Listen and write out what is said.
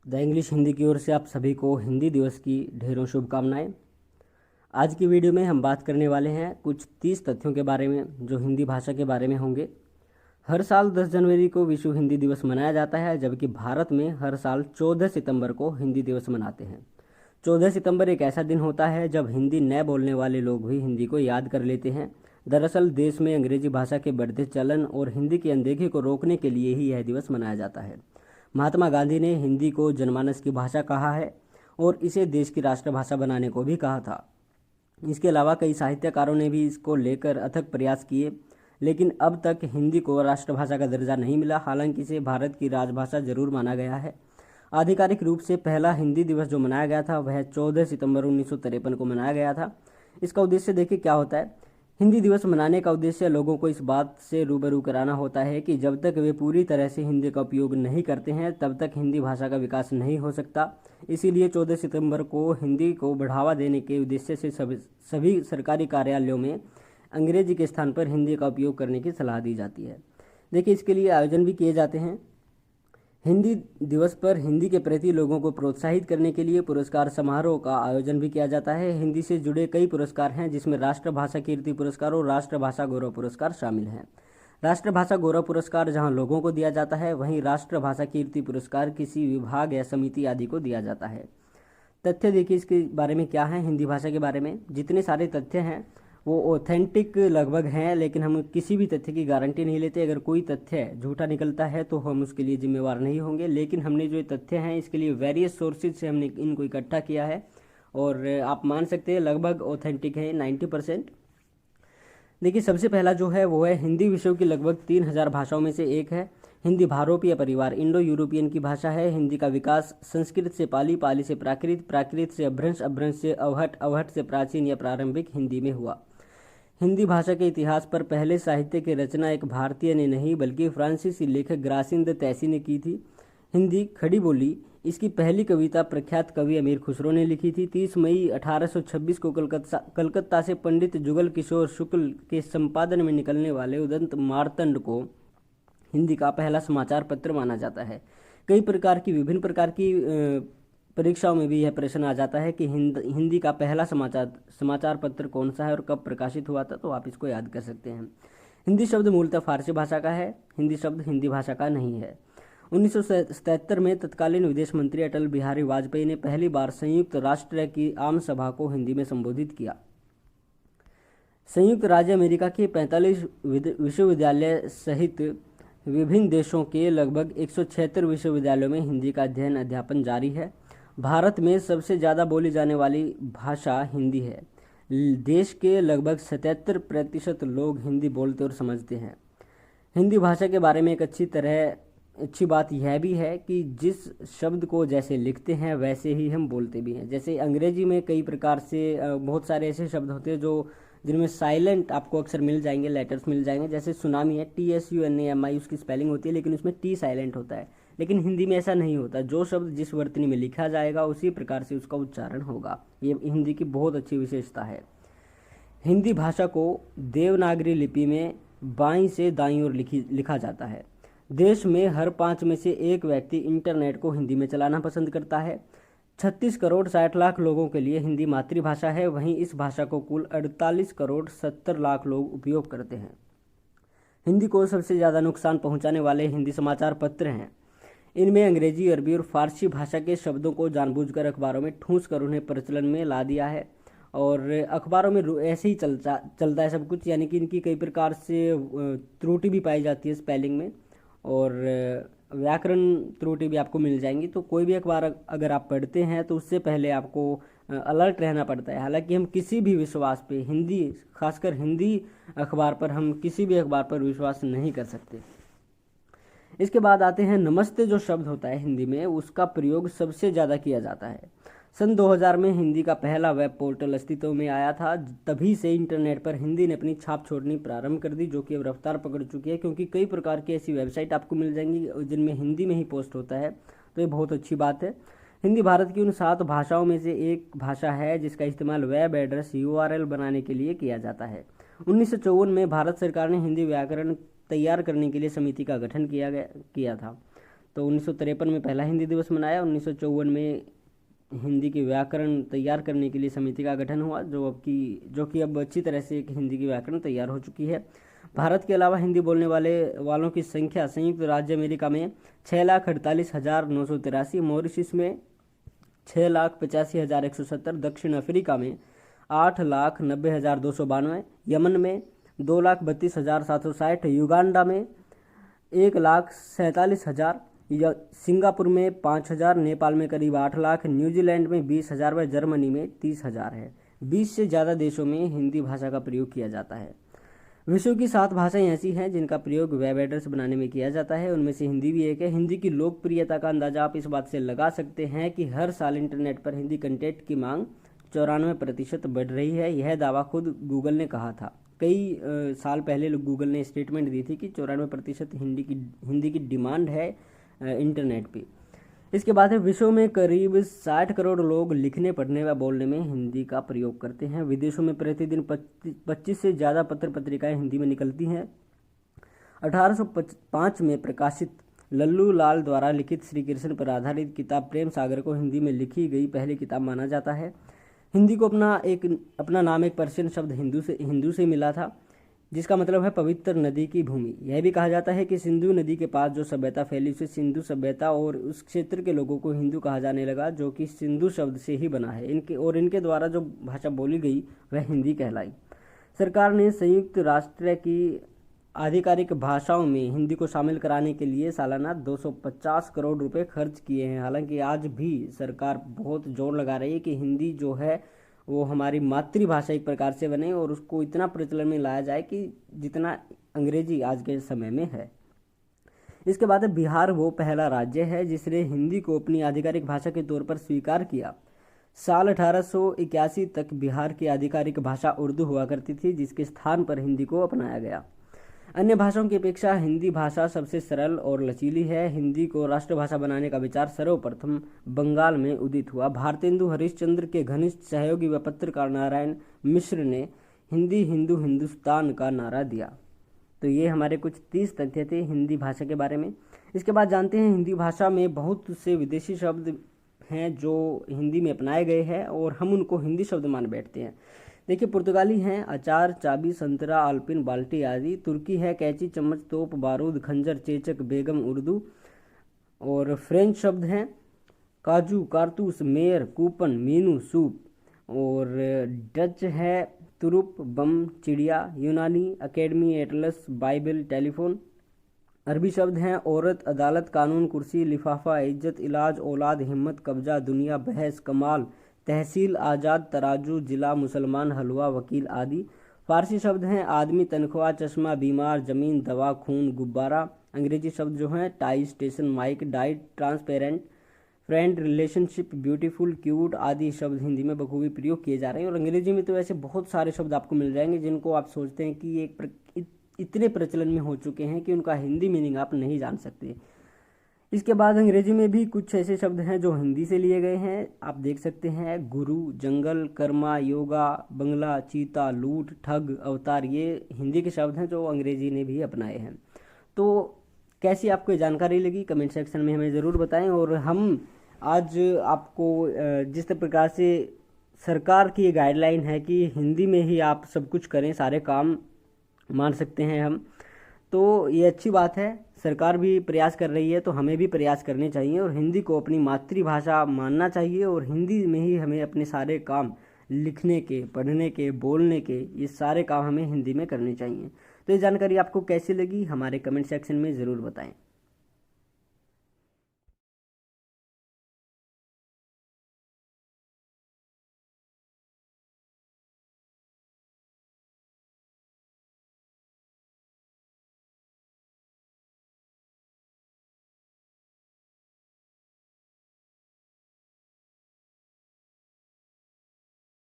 The English Hindi की ओर से आप सभी को हिंदी दिवस की ढेरों शुभकामनाएं। आज की वीडियो में हम बात करने वाले हैं कुछ 30 तथ्यों के बारे में जो हिंदी भाषा के बारे में होंगे। हर साल 10 जनवरी को विश्व हिंदी दिवस मनाया जाता है, जबकि भारत में हर साल 14 सितंबर को हिंदी दिवस मनाते हैं। 14 सितंबर एक ऐसा दिन होता है जब हिंदी न बोलने वाले लोग भी हिंदी को याद कर लेते हैं। दरअसल देश में अंग्रेजी भाषा के बढ़ते चलन और हिंदी की अनदेखी को रोकने के लिए ही यह दिवस मनाया जाता है। महात्मा गांधी ने हिंदी को जनमानस की भाषा कहा है और इसे देश की राष्ट्रभाषा बनाने को भी कहा था। इसके अलावा कई साहित्यकारों ने भी इसको लेकर अथक प्रयास किए, लेकिन अब तक हिंदी को राष्ट्रभाषा का दर्जा नहीं मिला। हालांकि इसे भारत की राजभाषा जरूर माना गया है। आधिकारिक रूप से पहला हिंदी दिवस जो मनाया गया था वह 14 सितंबर 1953 को मनाया गया था। इसका उद्देश्य देखिए क्या होता है। हिंदी दिवस मनाने का उद्देश्य लोगों को इस बात से रूबरू कराना होता है कि जब तक वे पूरी तरह से हिंदी का उपयोग नहीं करते हैं तब तक हिंदी भाषा का विकास नहीं हो सकता। इसीलिए 14 सितंबर को हिंदी को बढ़ावा देने के उद्देश्य से सभी सरकारी कार्यालयों में अंग्रेजी के स्थान पर हिंदी का उपयोग करने की सलाह दी जाती है। देखिए, इसके लिए आयोजन भी किए जाते हैं। हिंदी दिवस पर हिंदी के प्रति लोगों को प्रोत्साहित करने के लिए पुरस्कार समारोह का आयोजन भी किया जाता है। हिंदी से जुड़े कई पुरस्कार हैं, जिसमें राष्ट्रभाषा कीर्ति पुरस्कार और राष्ट्रभाषा गौरव पुरस्कार शामिल हैं। राष्ट्रभाषा गौरव पुरस्कार जहां लोगों को दिया जाता है, वहीं राष्ट्रभाषा कीर्ति पुरस्कार किसी विभाग या समिति आदि को दिया जाता है। तथ्य देखिए इसके बारे में क्या है। हिंदी भाषा के बारे में जितने सारे तथ्य हैं वो ऑथेंटिक लगभग हैं, लेकिन हम किसी भी तथ्य की गारंटी नहीं लेते। अगर कोई तथ्य झूठा निकलता है तो हम उसके लिए जिम्मेवार नहीं होंगे, लेकिन हमने जो ये तथ्य हैं इसके लिए वेरियस सोर्सेज से हमने इनको इकट्ठा किया है और आप मान सकते हैं लगभग ऑथेंटिक है 90%। देखिए, सबसे पहला जो है वो है हिंदी विश्व की लगभग 3000 भाषाओं में से एक है। हिंदी भारोपीय परिवार इंडो यूरोपियन की भाषा है। हिंदी का विकास संस्कृत से पाली, पाली से प्राकृत, प्राकृत से अपभ्रंश, अपभ्रंश से अवहट, अवहट से प्राचीन या प्रारंभिक हिंदी में हुआ। हिंदी भाषा के इतिहास पर पहले साहित्य की रचना एक भारतीय ने नहीं बल्कि फ्रांसीसी लेखक ग्रासिन द तैसी ने की थी। हिंदी खड़ी बोली इसकी पहली कविता प्रख्यात कवि अमीर खुसरो ने लिखी थी। 30 मई 1826 को कलकत्ता से पंडित जुगल किशोर शुक्ल के संपादन में निकलने वाले उदंत मार्तंड को हिंदी का पहला समाचार पत्र माना जाता है। विभिन्न प्रकार की परीक्षाओं में भी यह प्रश्न आ जाता है कि हिंदी का पहला समाचार पत्र कौन सा है और कब प्रकाशित हुआ था, तो आप इसको याद कर सकते हैं। हिंदी शब्द मूलतः फारसी भाषा का है। हिंदी शब्द हिंदी भाषा का नहीं है। 1977 में तत्कालीन विदेश मंत्री अटल बिहारी वाजपेयी ने पहली बार संयुक्त राष्ट्र की आम सभा को हिंदी में संबोधित किया। संयुक्त राज्य अमेरिका के 45 विश्वविद्यालय सहित विभिन्न देशों के लगभग 176 विश्वविद्यालयों में हिंदी का अध्ययन अध्यापन जारी है। भारत में सबसे ज़्यादा बोली जाने वाली भाषा हिंदी है। देश के लगभग 77% लोग हिंदी बोलते और समझते हैं। हिंदी भाषा के बारे में एक अच्छी बात यह भी है कि जिस शब्द को जैसे लिखते हैं वैसे ही हम बोलते भी हैं। जैसे अंग्रेजी में कई प्रकार से बहुत सारे ऐसे शब्द होते हैं जिनमें साइलेंट आपको अक्सर मिल जाएंगे, लेटर्स मिल जाएंगे। जैसे सुनामी है, TSUNAMI उसकी स्पेलिंग होती है, लेकिन उसमें टी साइलेंट होता है। लेकिन हिंदी में ऐसा नहीं होता। जो शब्द जिस वर्तनी में लिखा जाएगा उसी प्रकार से उसका उच्चारण होगा। ये हिंदी की बहुत अच्छी विशेषता है। हिंदी भाषा को देवनागरी लिपि में बाईं से दाईं ओर लिखा जाता है। देश में हर 5 में से 1 व्यक्ति इंटरनेट को हिंदी में चलाना पसंद करता है। 36 करोड़ 60 लाख लोगों के लिए हिंदी मातृभाषा है। वहीं इस भाषा को कुल 48 करोड़ 70 लाख लोग उपयोग करते हैं। हिंदी को सबसे ज़्यादा नुकसान पहुंचाने वाले हिंदी समाचार पत्र हैं। इनमें अंग्रेजी, अरबी और फारसी भाषा के शब्दों को जानबूझकर अखबारों में ठूंस कर उन्हें प्रचलन में ला दिया है और अखबारों में ऐसे ही चलता है सब कुछ। यानी कि इनकी कई प्रकार से त्रुटि भी पाई जाती है स्पेलिंग में, और व्याकरण त्रुटि भी आपको मिल जाएंगी। तो कोई भी अखबार अगर आप पढ़ते हैं तो उससे पहले आपको अलर्ट रहना पड़ता है। हालांकि हम किसी भी विश्वास पे खासकर हिंदी अखबार पर हम किसी भी अखबार पर विश्वास नहीं कर सकते। इसके बाद आते हैं नमस्ते। जो शब्द होता है हिंदी में उसका प्रयोग सबसे ज़्यादा किया जाता है। सन 2000 में हिंदी का पहला वेब पोर्टल अस्तित्व में आया था। तभी से इंटरनेट पर हिंदी ने अपनी छाप छोड़नी प्रारंभ कर दी, जो कि अब रफ्तार पकड़ चुकी है, क्योंकि कई प्रकार की ऐसी वेबसाइट आपको मिल जाएंगी जिनमें हिंदी में ही पोस्ट होता है। तो ये बहुत अच्छी बात है। हिंदी भारत की उन 7 भाषाओं में से एक भाषा है जिसका इस्तेमाल वेब एड्रेस URL बनाने के लिए किया जाता है। 1954 में भारत सरकार ने हिंदी व्याकरण तैयार करने के लिए समिति का गठन किया था। तो 1953 में पहला हिंदी दिवस मनाया। 1954 में हिंदी के व्याकरण तैयार करने के लिए समिति का गठन हुआ, जो कि अब अच्छी तरह से एक हिंदी की व्याकरण तैयार हो चुकी है। भारत के अलावा हिंदी बोलने वालों की संख्या संयुक्त राज्य अमेरिका में 6,48,983, मॉरिशस में 6,85,170, दक्षिण अफ्रीका में 8,90,292, यमन में 2,32,760, युगांडा में 1,47,000, सिंगापुर में 5,000, नेपाल में करीब 8 लाख, न्यूजीलैंड में 20,000 व जर्मनी में 30,000 है। 20 से ज़्यादा देशों में हिंदी भाषा का प्रयोग किया जाता है। विश्व की 7 भाषाएं ऐसी हैं जिनका प्रयोग वेब एड्रेस बनाने में किया जाता है, उनमें से हिंदी भी एक है। हिंदी की लोकप्रियता का अंदाजा आप इस बात से लगा सकते हैं कि हर साल इंटरनेट पर हिंदी कंटेंट की मांग 94% बढ़ रही है। यह दावा खुद गूगल ने कहा था। कई साल पहले गूगल ने स्टेटमेंट दी थी कि 94% हिंदी की डिमांड है इंटरनेट पे। इसके बाद है विश्व में करीब 60 करोड़ लोग लिखने, पढ़ने व बोलने में हिंदी का प्रयोग करते हैं। विदेशों में प्रतिदिन 25 से ज़्यादा पत्र पत्रिकाएं हिंदी में निकलती हैं। 1805 में प्रकाशित लल्लू लाल द्वारा लिखित श्री कृष्ण पर आधारित किताब प्रेम सागर को हिंदी में लिखी गई पहली किताब माना जाता है। हिंदी को अपना नाम एक पर्शियन शब्द हिंदू से मिला था, जिसका मतलब है पवित्र नदी की भूमि। यह भी कहा जाता है कि सिंधु नदी के पास जो सभ्यता फैली उसे सिंधु सभ्यता और उस क्षेत्र के लोगों को हिंदू कहा जाने लगा, जो कि सिंधु शब्द से ही बना है। इनके द्वारा जो भाषा बोली गई वह हिंदी कहलाई। सरकार ने संयुक्त राष्ट्र की आधिकारिक भाषाओं में हिंदी को शामिल कराने के लिए सालाना 250 करोड़ रुपए खर्च किए हैं। हालांकि आज भी सरकार बहुत जोर लगा रही है कि हिंदी जो है वो हमारी मातृभाषा एक प्रकार से बने और उसको इतना प्रचलन में लाया जाए कि जितना अंग्रेजी आज के समय में है। इसके बाद बिहार वो पहला राज्य है जिसने हिंदी को अपनी आधिकारिक भाषा के तौर पर स्वीकार किया। साल 1881 तक बिहार की आधिकारिक भाषा उर्दू हुआ करती थी, जिसके स्थान पर हिंदी को अपनाया गया। अन्य भाषाओं की अपेक्षा हिंदी भाषा सबसे सरल और लचीली है। हिंदी को राष्ट्रभाषा बनाने का विचार सर्वप्रथम बंगाल में उदित हुआ। भारतेंदु हरिश्चंद्र के घनिष्ठ सहयोगी व पत्रकार नारायण मिश्र ने हिंदी हिंदू हिंदुस्तान का नारा दिया। तो ये हमारे कुछ 30 तथ्य थे हिंदी भाषा के बारे में। इसके बाद जानते हैं हिंदी भाषा में बहुत से विदेशी शब्द हैं जो हिंदी में अपनाए गए हैं और हम उनको हिंदी शब्द मान बैठते हैं। देखिए, पुर्तगाली हैं अचार, चाबी, संतरा, आलपिन, बाल्टी आदि। तुर्की है कैंची, चम्मच, तोप, बारूद, खंजर, चेचक, बेगम, उर्दू। और फ्रेंच शब्द हैं काजू, कारतूस, मेयर, कूपन, मीनू, सूप। और डच है तुरुप, बम, चिड़िया। यूनानी अकेडमी, एटलस, बाइबल, टेलीफोन। अरबी शब्द हैं औरत, अदालत, कानून, कुर्सी, लिफाफा, इज्जत, इलाज, औलाद, हिम्मत, कब्जा, दुनिया, बहस, कमाल, तहसील, आज़ाद, तराजू, जिला, मुसलमान, हलवा, वकील आदि। फारसी शब्द हैं आदमी, तनख्वाह, चश्मा, बीमार, जमीन, दवा, खून, गुब्बारा। अंग्रेजी शब्द जो हैं tie, station, mic, diet, transparent, friend, relationship, beautiful, cute आदि शब्द हिंदी में बखूबी प्रयोग किए जा रहे हैं। और अंग्रेजी में तो ऐसे बहुत सारे शब्द आपको मिल जाएंगे जिनको आप सोचते हैं कि इतने प्रचलन में हो चुके हैं कि उनका हिंदी मीनिंग आप नहीं जान सकते। इसके बाद अंग्रेजी में भी कुछ ऐसे शब्द हैं जो हिंदी से लिए गए हैं। आप देख सकते हैं गुरु, जंगल, कर्मा, योगा, बंगला, चीता, लूट, ठग, अवतार। ये हिंदी के शब्द हैं जो अंग्रेजी ने भी अपनाए हैं। तो कैसी आपको ये जानकारी लगी कमेंट सेक्शन में हमें ज़रूर बताएं। और हम आज आपको जिस प्रकार से सरकार की गाइडलाइन है कि हिंदी में ही आप सब कुछ करें, सारे काम मान सकते हैं हम, तो ये अच्छी बात है। सरकार भी प्रयास कर रही है तो हमें भी प्रयास करने चाहिए और हिंदी को अपनी मातृभाषा मानना चाहिए। और हिंदी में ही हमें अपने सारे काम लिखने के, पढ़ने के, बोलने के, ये सारे काम हमें हिंदी में करने चाहिए। तो ये जानकारी आपको कैसी लगी हमारे कमेंट सेक्शन में ज़रूर बताएं।